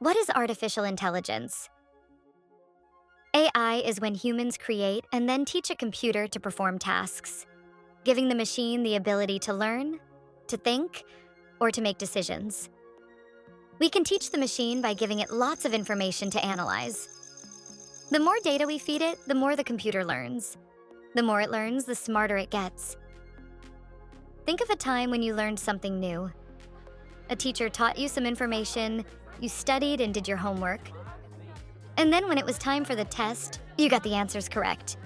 What is artificial intelligence? AI is when humans create and then teach a computer to perform tasks, giving the machine the ability to learn, to think, or to make decisions. We can teach the machine by giving it lots of information to analyze. The more data we feed it, the more the computer learns. The more it learns, the smarter it gets. Think of a time when you learned something new. A teacher taught you some information, you studied and did your homework. And then when it was time for the test, you got the answers correct.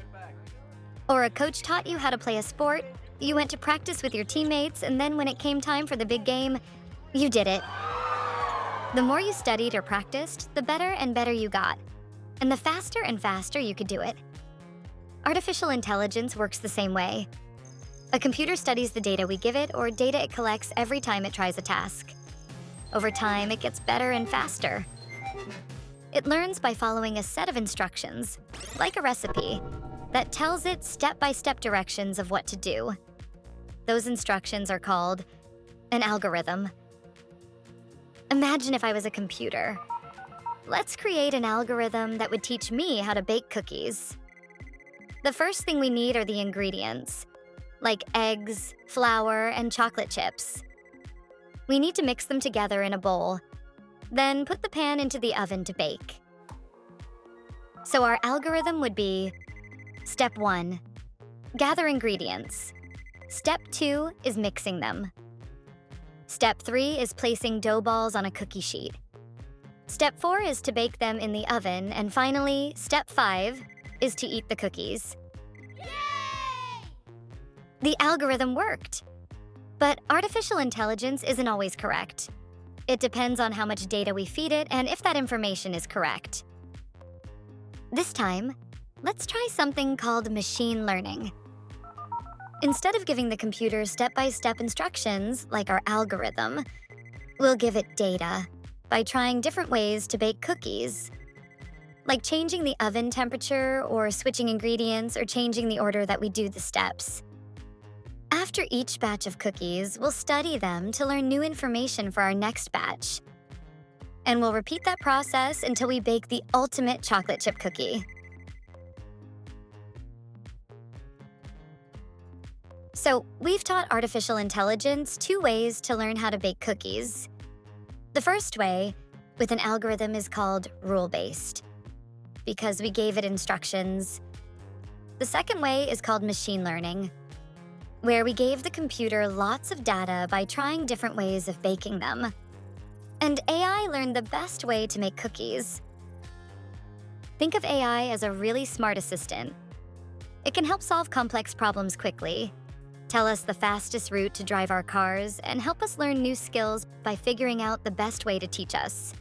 Or a coach taught you how to play a sport, you went to practice with your teammates, and then when it came time for the big game, you did it. The more you studied or practiced, the better and better you got, and the faster and faster you could do it. Artificial intelligence works the same way. A computer studies the data we give it or data it collects every time it tries a task. Over time, it gets better and faster. It learns by following a set of instructions, like a recipe, that tells it step-by-step directions of what to do. Those instructions are called an algorithm. Imagine if I was a computer. Let's create an algorithm that would teach me how to bake cookies. The first thing we need are the ingredients, like eggs, flour, and chocolate chips. We need to mix them together in a bowl, then put the pan into the oven to bake. So our algorithm would be: Step 1, gather ingredients. Step 2 is mixing them. Step 3 is placing dough balls on a cookie sheet. Step 4 is to bake them in the oven, and finally, Step 5 is to eat the cookies. Yay! The algorithm worked. But artificial intelligence isn't always correct. It depends on how much data we feed it and if that information is correct. This time, let's try something called machine learning. Instead of giving the computer step-by-step instructions, like our algorithm, we'll give it data by trying different ways to bake cookies, like changing the oven temperature or switching ingredients or changing the order that we do the steps. After each batch of cookies, we'll study them to learn new information for our next batch. And we'll repeat that process until we bake the ultimate chocolate chip cookie. So, we've taught artificial intelligence 2 ways to learn how to bake cookies. The first way, with an algorithm, is called rule-based, because we gave it instructions. The second way is called machine learning, where we gave the computer lots of data by trying different ways of baking them. And AI learned the best way to make cookies. Think of AI as a really smart assistant. It can help solve complex problems quickly, tell us the fastest route to drive our cars, and help us learn new skills by figuring out the best way to teach us.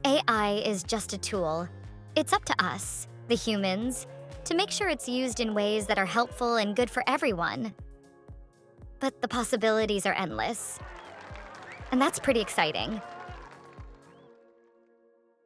AI is just a tool. It's up to us, the humans, to make sure it's used in ways that are helpful and good for everyone. But the possibilities are endless. And that's pretty exciting.